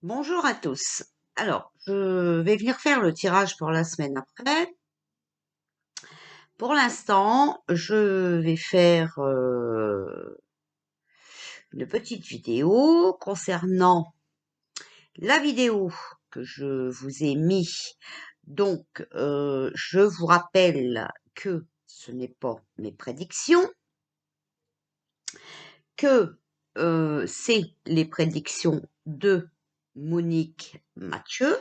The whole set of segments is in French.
Bonjour à tous. Alors, je vais venir faire le tirage pour la semaine après. Pour l'instant, je vais faire une petite vidéo concernant la vidéo que je vous ai mis. Donc, je vous rappelle que ce n'est pas mes prédictions, que c'est les prédictions de Monique Mathieu,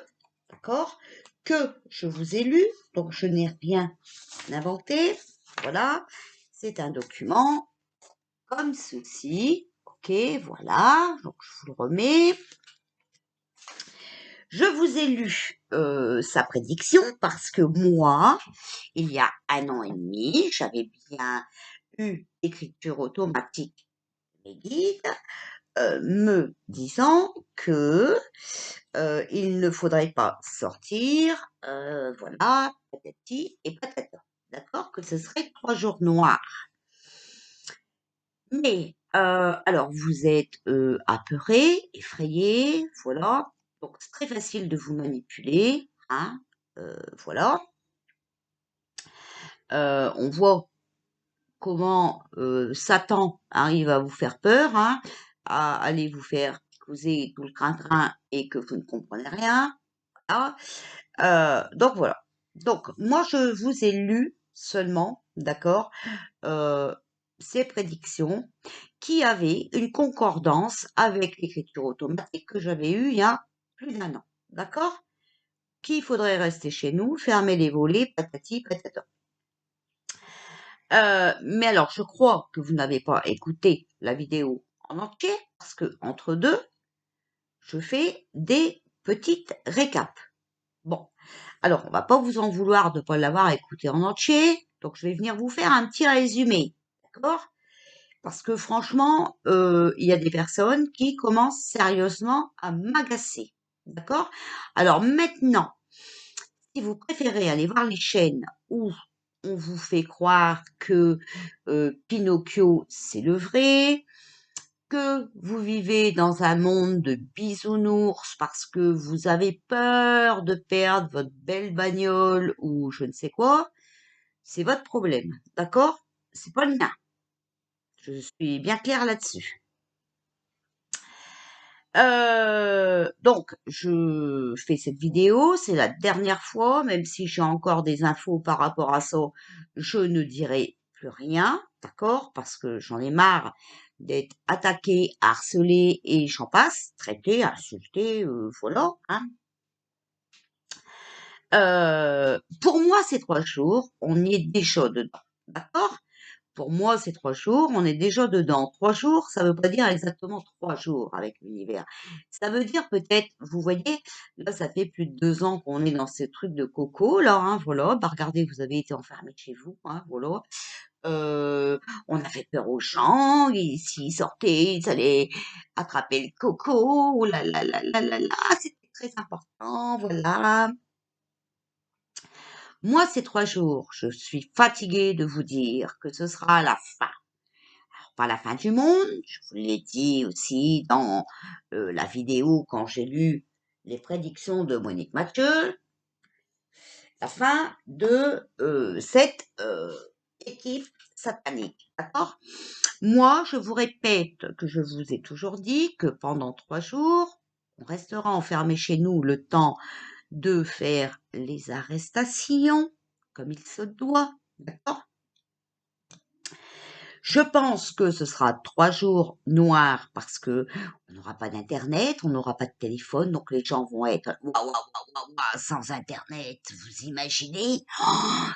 d'accord? Que je vous ai lu, donc je n'ai rien inventé. Voilà, c'est un document comme ceci. Ok, voilà, donc je vous le remets. Je vous ai lu sa prédiction parce que moi, il y a 1 an et demi, j'avais bien eu écriture automatique mes guides me disant que il ne faudrait pas sortir, voilà, patati et patata. D'accord? Que ce serait 3 jours noirs. Mais, alors vous êtes apeurés, effrayés, voilà. Donc c'est très facile de vous manipuler, hein, voilà. On voit comment Satan arrive à vous faire peur, hein, à aller vous faire causer tout le train-train et que vous ne comprenez rien. Voilà. Donc voilà. Donc moi je vous ai lu seulement, d'accord, euh, ces prédictions qui avaient une concordance avec l'écriture automatique que j'avais eue il y a plus d'1 an, d'accord? Qu'il faudrait rester chez nous, fermer les volets, patati patata. Mais alors, je crois que vous n'avez pas écouté la vidéo en entier, parce que entre deux, je fais des petites récaps. Bon, alors on va pas vous en vouloir de ne pas l'avoir écouté en entier, donc je vais venir vous faire un petit résumé, d'accord? Parce que franchement, il y a des personnes qui commencent sérieusement à m'agacer, d'accord? Alors maintenant, si vous préférez aller voir les chaînes où on vous fait croire que Pinocchio, c'est le vrai, que vous vivez dans un monde de bisounours parce que vous avez peur de perdre votre belle bagnole ou je ne sais quoi, c'est votre problème, d'accord? C'est pas le mien. Je suis bien claire là-dessus. Donc, je fais cette vidéo, c'est la dernière fois, même si j'ai encore des infos par rapport à ça, je ne dirai plus rien, d'accord? Parce que j'en ai marre d'être attaquée, harcelée et j'en passe, traitée, insultée, voilà, hein. Pour moi, ces 3 jours, on y est déjà dedans, d'accord? Pour moi, ces 3 jours, on est déjà dedans. 3 jours, ça veut pas dire exactement 3 jours avec l'univers. Ça veut dire peut-être, vous voyez, là, ça fait plus de 2 ans qu'on est dans ces trucs de coco, là, hein, voilà. Bah, regardez, vous avez été enfermés chez vous, hein, voilà. On a fait peur aux gens, s'ils sortaient, ils allaient attraper le coco, oh là là là là là là, c'était très important, voilà. Moi, ces 3 jours, je suis fatiguée de vous dire que ce sera la fin. Pas la fin du monde, je vous l'ai dit aussi dans la vidéo quand j'ai lu les prédictions de Monique Mathieu, la fin de cette équipe satanique, d'accord? Moi, je vous répète que je vous ai toujours dit que pendant 3 jours, on restera enfermé chez nous le temps de faire les arrestations, comme il se doit, d'accord? Je pense que ce sera 3 jours noirs parce que on n'aura pas d'internet, on n'aura pas de téléphone, donc les gens vont être waouh, waouh, waouh, waouh, waouh, sans internet, vous imaginez?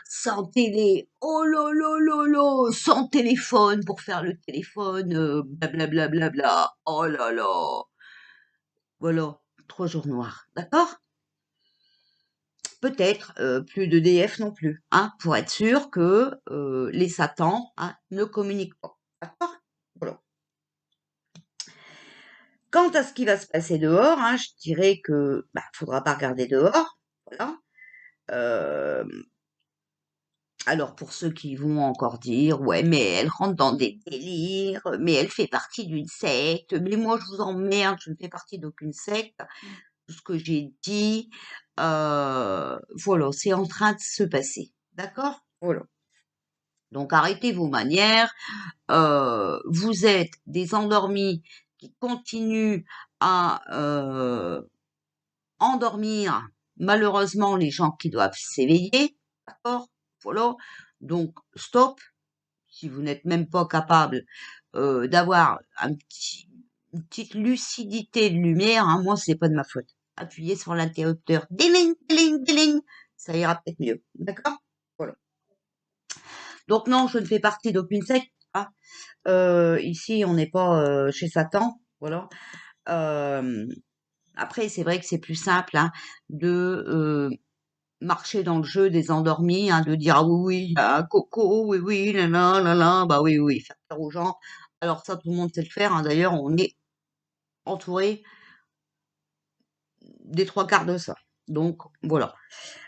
Sans télé, oh là là là là, sans téléphone pour faire le téléphone, blablabla, bla, bla, bla, bla. Oh là là. Voilà, 3 jours noirs, d'accord? Peut-être plus d'EDF non plus, hein, pour être sûr que les satans, hein, ne communiquent pas, d'accord? Voilà. Quant à ce qui va se passer dehors, hein, je dirais que faudra pas regarder dehors, voilà. Euh, Alors pour ceux qui vont encore dire: «Ouais, mais elle rentre dans des délires, mais elle fait partie d'une secte, mais moi je vous emmerde, je ne fais partie d'aucune secte». Tout ce que j'ai dit, voilà, c'est en train de se passer. D'accord? Voilà. Donc arrêtez vos manières, vous êtes des endormis qui continuent à, endormir malheureusement les gens qui doivent s'éveiller, d'accord? Voilà, donc stop. Si vous n'êtes même pas capable, d'avoir une petite lucidité de lumière, hein, moi c'est pas de ma faute. Appuyez sur l'interrupteur, diling, diling, diling, ça ira peut-être mieux, d'accord? Voilà. Donc non, je ne fais partie d'aucune secte, hein. Ici on n'est pas, chez Satan, voilà. Hem, Après c'est vrai que c'est plus simple, hein, de, marcher dans le jeu des endormis, hein, de dire: «Ah oui, oui, il y a Coco, oui, oui, la la, bah oui, oui», faire peur aux gens. Alors ça, tout le monde sait le faire, hein, d'ailleurs, on est entouré des 3 quarts de ça. Donc voilà,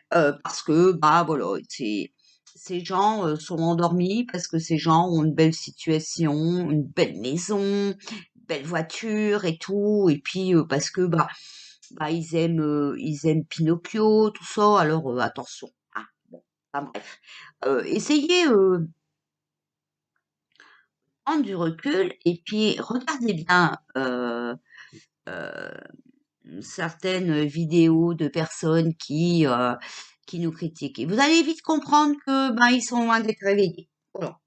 parce que, bah, voilà, ces gens, sont endormis parce que ces gens ont une belle situation, une belle maison, une belle voiture et tout et puis, parce que, bah, ils aiment Pinocchio, tout ça, alors, attention, hein. Bon, enfin bref. Essayez, prendre du recul et puis regardez bien, certaines vidéos de personnes qui nous critiquent et vous allez vite comprendre que, ben, ils sont loin d'être réveillés. Voilà.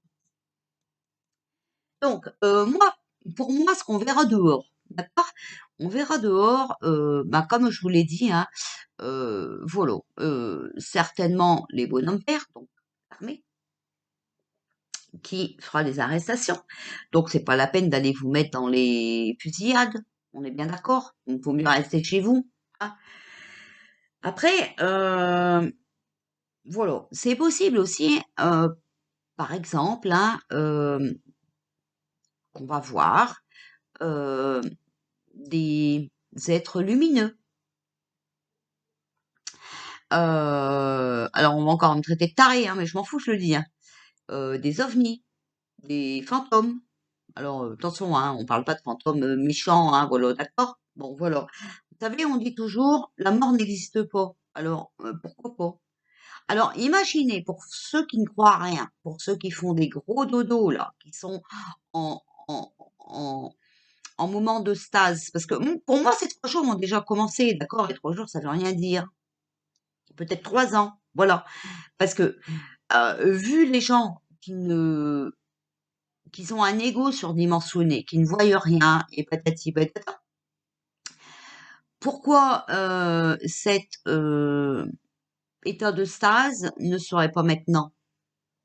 Donc, moi, pour moi, ce qu'on verra dehors, d'accord? On verra dehors, bah, comme je vous l'ai dit, hein, voilà, certainement les bonhommes verts, donc l'armée, qui fera les arrestations. Donc c'est pas la peine d'aller vous mettre dans les fusillades, on est bien d'accord? Il vaut mieux rester chez vous, hein. Après, voilà, c'est possible aussi, par exemple, hein, qu'on va voir, heu, des êtres lumineux. Alors on va encore me traiter de tarée, hein, mais je m'en fous, je le dis, hein. Des ovnis, des fantômes. Alors, attention, hein, on parle pas de fantômes, méchants, hein, voilà, d'accord? Bon, voilà. Vous savez, on dit toujours: «La mort n'existe pas». Alors, pourquoi pas? Alors imaginez, pour ceux qui ne croient à rien, pour ceux qui font des gros dodos là, qui sont en en en en moment de stase, parce que, pour moi, ces 3 jours ont déjà commencé, d'accord? Les 3 jours, ça veut rien dire. Peut-être 3 ans, voilà. Parce que, vu les gens qui ont un ego surdimensionné, qui ne voient rien et patati patata. Pourquoi, cet, état de stase ne serait pas maintenant?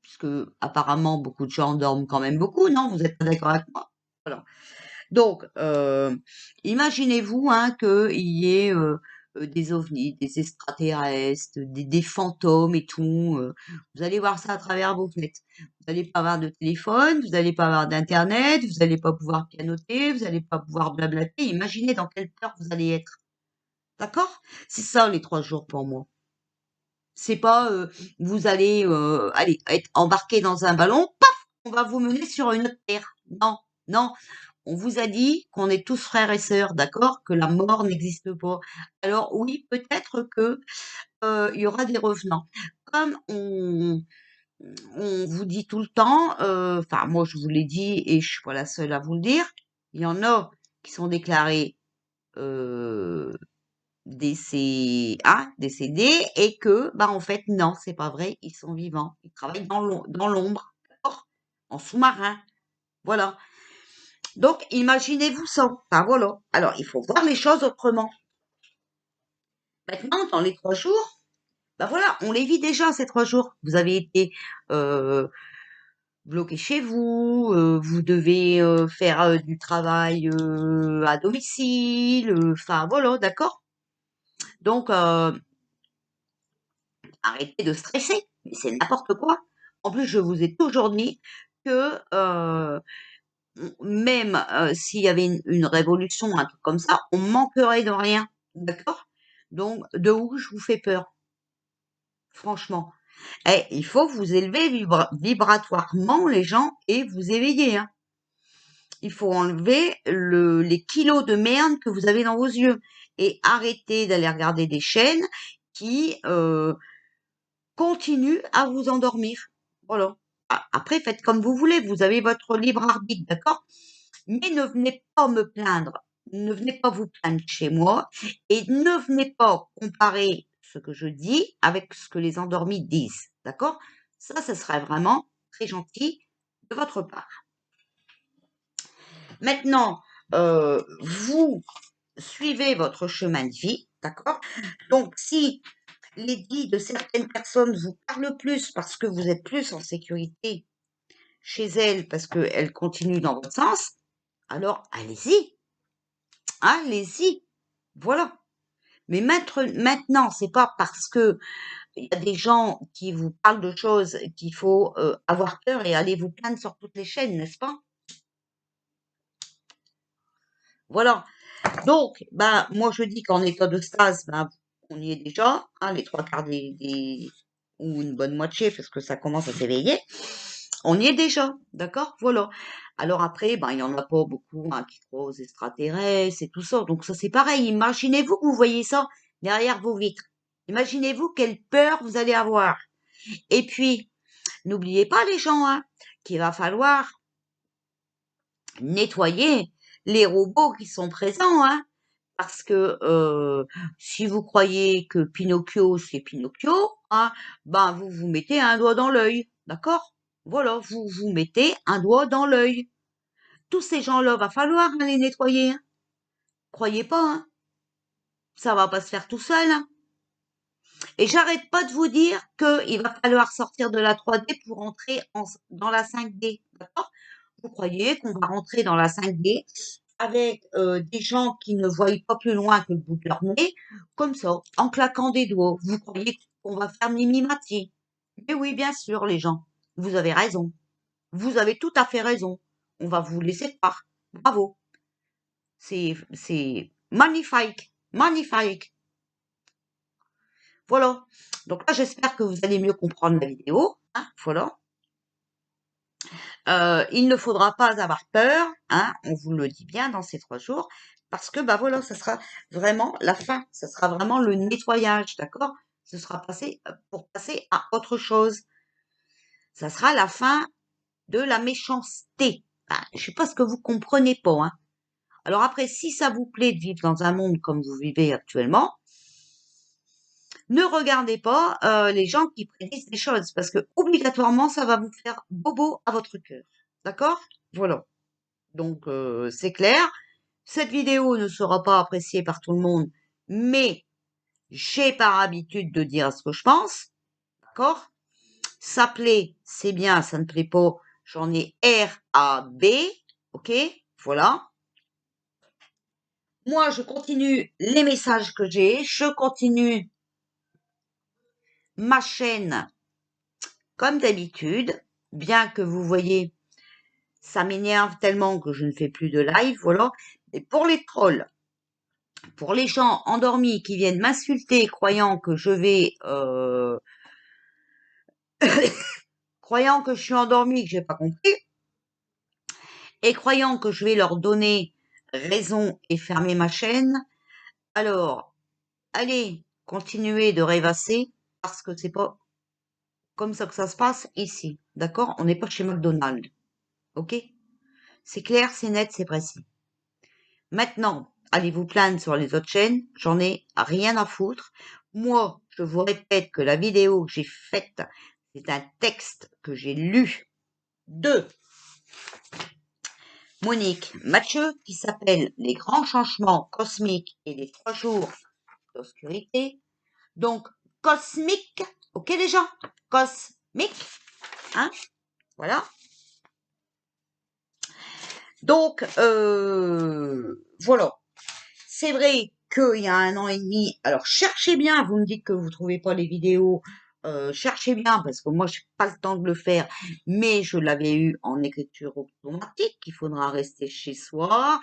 Puisque apparemment beaucoup de gens dorment quand même beaucoup, non? Vous êtes pas d'accord avec moi? Voilà. Donc, imaginez-vous, hein, qu'il y ait, des ovnis, des extraterrestres, des fantômes et tout, vous allez voir ça à travers vos fenêtres. Vous allez pas avoir de téléphone, vous allez pas avoir d'internet, vous allez pas pouvoir pianoter, vous allez pas pouvoir blablater. Imaginez dans quelle peur vous allez être. D'accord? C'est ça les 3 jours pour moi. C'est pas, vous allez, allez, être embarqué dans un ballon, paf! On va vous mener sur une autre terre. Non, non. On vous a dit qu'on est tous frères et sœurs, d'accord? Que la mort n'existe pas. Alors oui, peut-être que, il y aura des revenants. Comme on vous dit tout le temps, enfin moi je vous l'ai dit et je suis pas la seule à vous le dire, il y en a qui sont déclarés, heu, décédés et que, bah, en fait non, c'est pas vrai, ils sont vivants. Ils travaillent dans l'ombre, d'accord? En sous-marin, voilà. Donc imaginez-vous ça, enfin voilà. Alors il faut voir les choses autrement. Maintenant, dans les 3 jours, bah, voilà, on les vit déjà ces 3 jours. Vous avez été, heu, bloqués chez vous, vous devez, faire, du travail, à domicile, enfin voilà, d'accord? Donc arrêtez de stresser, mais c'est n'importe quoi. En plus, je vous ai toujours dit que, même, s'il y avait une révolution, un truc comme ça, on manquerait de rien, d'accord? Donc de où je vous fais peur, franchement. Eh, il faut vous élever vibratoirement, les gens, et vous éveiller, hein. Il faut enlever les kilos de merde que vous avez dans vos yeux et arrêter d'aller regarder des chaînes qui continuent à vous endormir. Voilà. Après, faites comme vous voulez, vous avez votre libre arbitre, d'accord? Mais ne venez pas me plaindre, ne venez pas vous plaindre chez moi et ne venez pas comparer ce que je dis avec ce que les endormis disent, d'accord? Ça serait vraiment très gentil de votre part. Maintenant, vous suivez votre chemin de vie, d'accord? Donc, si les dits de certaines personnes vous parlent plus parce que vous êtes plus en sécurité chez elles, parce qu'elles continuent dans votre sens, alors allez-y, allez-y, voilà. Mais maintenant, c'est pas parce que il y a des gens qui vous parlent de choses qu'il faut avoir peur et aller vous plaindre sur toutes les chaînes, n'est-ce pas? Voilà. Donc, bah, moi je dis qu'en état de stase, bah, on y est déjà, hein, les trois quarts ou une bonne moitié, parce que ça commence à s'éveiller. On y est déjà, d'accord? Voilà. Alors après, ben, il y en a pas beaucoup, hein, qui croient aux extraterrestres et tout ça. Donc ça, c'est pareil. Imaginez-vous que vous voyez ça derrière vos vitres. Imaginez-vous quelle peur vous allez avoir. Et puis, n'oubliez pas les gens, hein, qu'il va falloir nettoyer les robots qui sont présents, hein. Parce que si vous croyez que Pinocchio, c'est Pinocchio, hein, ben vous vous mettez un doigt dans l'œil, d'accord? Voilà, vous vous mettez un doigt dans l'œil. Tous ces gens-là, va falloir les nettoyer, hein. Croyez pas, hein, ça va pas se faire tout seul, hein. Et j'arrête pas de vous dire qu'il va falloir sortir de la 3D pour entrer dans la 5D, d'accord? Vous croyez qu'on va rentrer dans la 5D avec des gens qui ne voient pas plus loin que le bout de leur nez, comme ça, en claquant des doigts. Vous croyez qu'on va faire mimimati? Mais oui, bien sûr, les gens. Vous avez raison. Vous avez tout à fait raison. On va vous laisser croire. Bravo. C'est magnifique. Magnifique. Voilà. Donc là, j'espère que vous allez mieux comprendre la vidéo, hein, voilà. Il ne faudra pas avoir peur, hein, on vous le dit bien dans ces 3 jours, parce que, bah, voilà, ça sera vraiment la fin, ça sera vraiment le nettoyage, d'accord? Ce sera pour passer à autre chose. Ça sera la fin de la méchanceté. Je sais pas ce que vous comprenez pas, hein. Alors après, si ça vous plaît de vivre dans un monde comme vous vivez actuellement, ne regardez pas les gens qui prédisent des choses, parce que obligatoirement, ça va vous faire bobo à votre cœur. D'accord? Voilà. Donc, c'est clair. Cette vidéo ne sera pas appréciée par tout le monde, mais j'ai par habitude de dire ce que je pense. D'accord? Ça plaît, c'est bien, ça ne plaît pas, j'en ai R-A-B. Ok? Voilà. Moi, je continue les messages que j'ai, je continue ma chaîne comme d'habitude, bien que vous voyez, ça m'énerve tellement que je ne fais plus de live, voilà. Et pour les trolls, pour les gens endormis qui viennent m'insulter croyant que je vais croyant que je suis endormie, que j'ai pas compris, et croyant que je vais leur donner raison et fermer ma chaîne, alors allez continuer de rêvasser parce que c'est pas comme ça que ça se passe ici, d'accord? On n'est pas chez McDonald's, ok? C'est clair, c'est net, c'est précis. Maintenant, allez vous plaindre sur les autres chaînes, j'en ai rien à foutre. Moi, je vous répète que la vidéo que j'ai faite, c'est un texte que j'ai lu de Monique Mathieu qui s'appelle Les grands changements cosmiques et les 3 jours d'obscurité. Donc, cosmique, ok les gens? Cosmique, hein? Voilà. Donc, voilà. C'est vrai qu'il y a 1 an et demi, alors cherchez bien, vous me dites que vous trouvez pas les vidéos, cherchez bien parce que moi j'ai pas le temps de le faire, mais je l'avais eu en écriture automatique, qu'il faudra rester chez soi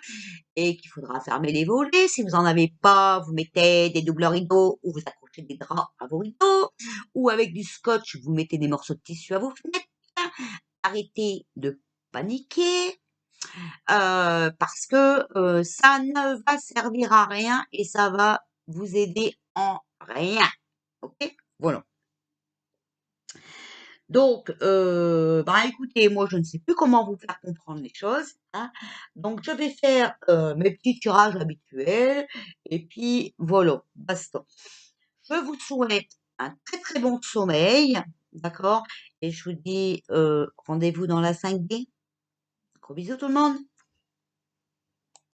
et qu'il faudra fermer les volets. Si vous en avez pas, vous mettez des doubles rideaux ou vous accrochez accrocher des draps à vos rideaux, ou avec du scotch, vous mettez des morceaux de tissu à vos fenêtres. Arrêtez de paniquer, parce que ça ne va servir à rien et ça va vous aider en rien. OK? Voilà. Donc, bah, écoutez, moi, je ne sais plus comment vous faire comprendre les choses, hein. Donc, je vais faire mes petits tirages habituels et puis voilà, basta. Je vous souhaite un très très bon sommeil, d'accord? Et je vous dis rendez-vous dans la 5D. Gros bisous tout le monde.